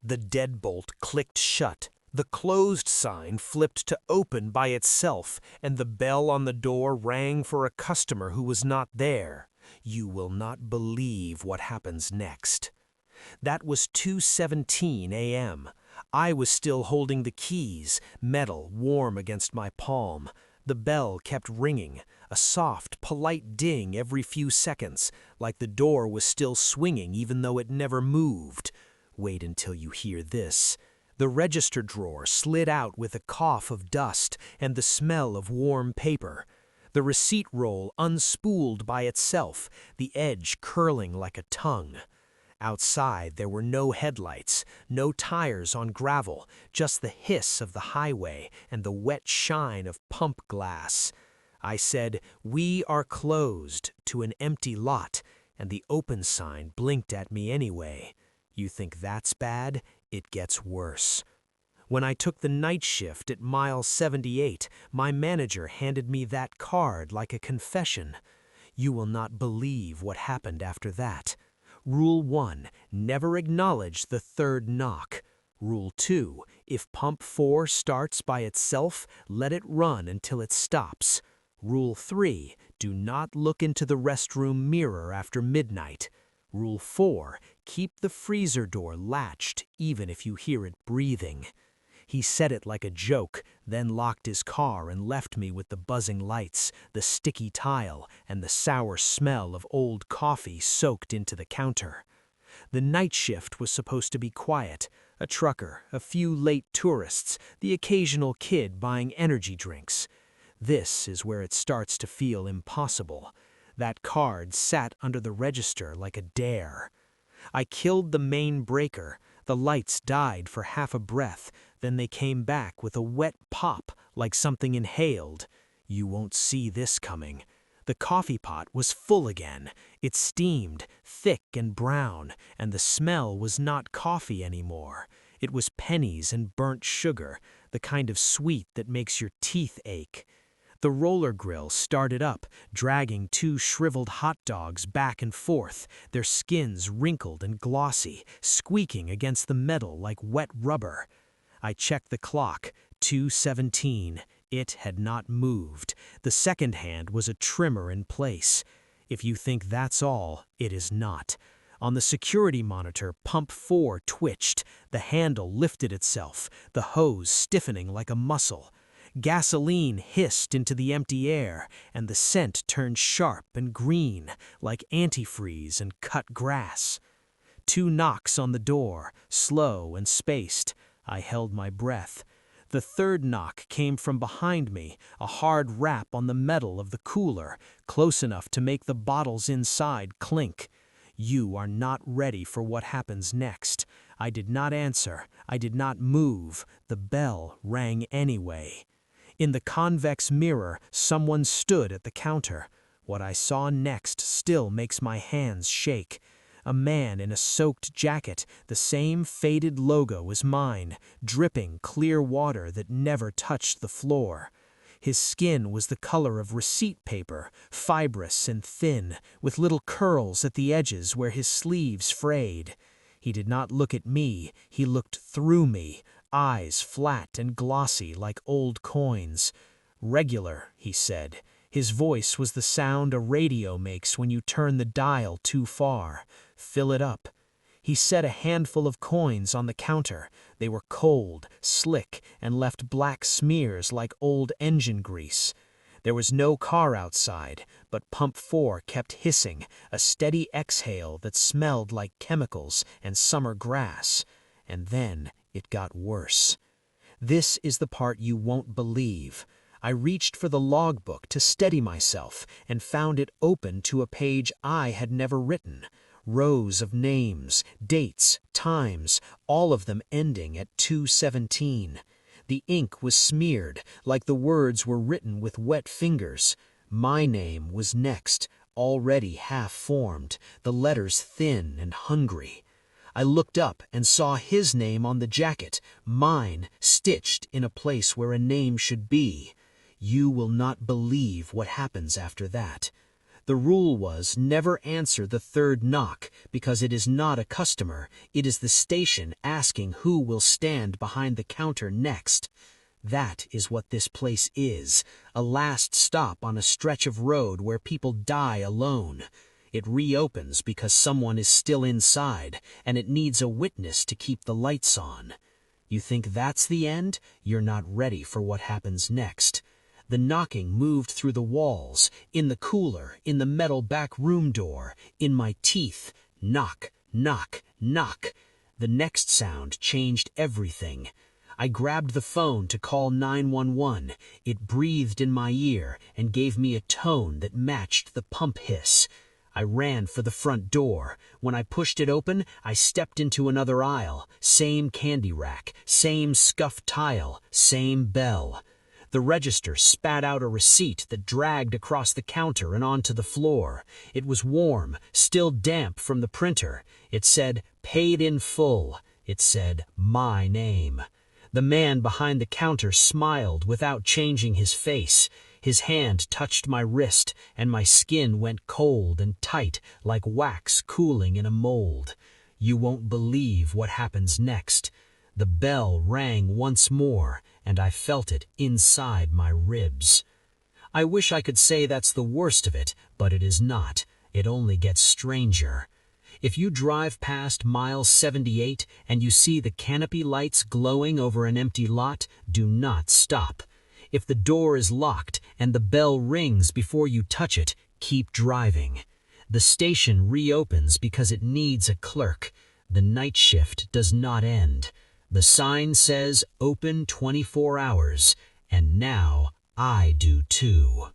The deadbolt clicked shut. The closed sign flipped to open by itself, and the bell on the door rang for a customer who was not there. You will not believe what happens next. That was 2:17 a.m. I was still holding the keys, metal warm against my palm. The bell kept ringing, a soft, polite ding every few seconds, like the door was still swinging even though it never moved. Wait until you hear this. The register drawer slid out with a cough of dust and the smell of warm paper. The receipt roll unspooled by itself, the edge curling like a tongue. Outside there were no headlights, no tires on gravel, just the hiss of the highway and the wet shine of pump glass. I said, "We are closed," to an empty lot, and the open sign blinked at me anyway. You think that's bad? It gets worse. When I took the night shift at mile 78, my manager handed me that card like a confession. You will not believe what happened after that. Rule 1, never acknowledge the third knock. Rule 2, if pump 4 starts by itself, let it run until it stops. Rule 3, do not look into the restroom mirror after midnight. Rule 4, keep the freezer door latched even if you hear it breathing. He said it like a joke, then locked his car and left me with the buzzing lights, the sticky tile, and the sour smell of old coffee soaked into the counter. The night shift was supposed to be quiet. A trucker, a few late tourists, the occasional kid buying energy drinks. This is where it starts to feel impossible. That card sat under the register like a dare. I killed the main breaker. The lights died for half a breath, then they came back with a wet pop like something inhaled. You won't see this coming. The coffee pot was full again. It steamed, thick and brown, and the smell was not coffee anymore. It was pennies and burnt sugar, the kind of sweet that makes your teeth ache. The roller grill started up, dragging 2 shriveled hot dogs back and forth, their skins wrinkled and glossy, squeaking against the metal like wet rubber. I checked the clock, 2:17. It had not moved. The second hand was a trimmer in place. If you think that's all, it is not. On the security monitor, pump 4 twitched. The handle lifted itself, the hose stiffening like a muscle. Gasoline hissed into the empty air, and the scent turned sharp and green, like antifreeze and cut grass. 2 knocks on the door, slow and spaced. I held my breath. The third knock came from behind me, a hard rap on the metal of the cooler, close enough to make the bottles inside clink. You are not ready for what happens next. I did not answer. I did not move. The bell rang anyway. In the convex mirror, someone stood at the counter. What I saw next still makes my hands shake. A man in a soaked jacket, the same faded logo as mine, dripping clear water that never touched the floor. His skin was the color of receipt paper, fibrous and thin, with little curls at the edges where his sleeves frayed. He did not look at me, he looked through me, eyes flat and glossy like old coins. "Regular," he said. His voice was the sound a radio makes when you turn the dial too far. "Fill it up." He set a handful of coins on the counter. They were cold, slick, and left black smears like old engine grease. There was no car outside, but pump 4 kept hissing, a steady exhale that smelled like chemicals and summer grass. And then it got worse. This is the part you won't believe. I reached for the logbook to steady myself and found it open to a page I had never written. Rows of names, dates, times, all of them ending at 2:17. The ink was smeared, like the words were written with wet fingers. My name was next, already half-formed, the letters thin and hungry. I looked up and saw his name on the jacket, mine stitched in a place where a name should be. You will not believe what happens after that. The rule was never answer the third knock, because it is not a customer, it is the station asking who will stand behind the counter next. That is what this place is, a last stop on a stretch of road where people die alone. It reopens because someone is still inside, and it needs a witness to keep the lights on. You think that's the end? You're not ready for what happens next. The knocking moved through the walls, in the cooler, in the metal back room door, in my teeth. Knock, knock, knock. The next sound changed everything. I grabbed the phone to call 911. It breathed in my ear and gave me a tone that matched the pump hiss. I ran for the front door. When I pushed it open, I stepped into another aisle. Same candy rack, same scuffed tile, same bell. The register spat out a receipt that dragged across the counter and onto the floor. It was warm, still damp from the printer. It said, "Paid in full." It said, "My name." The man behind the counter smiled without changing his face. His hand touched my wrist, and my skin went cold and tight like wax cooling in a mold. You won't believe what happens next. The bell rang once more, and I felt it inside my ribs. I wish I could say that's the worst of it, but it is not. It only gets stranger. If you drive past mile 78 and you see the canopy lights glowing over an empty lot, do not stop. If the door is locked and the bell rings before you touch it, keep driving. The station reopens because it needs a clerk. The night shift does not end. The sign says open 24 hours, and now I do too.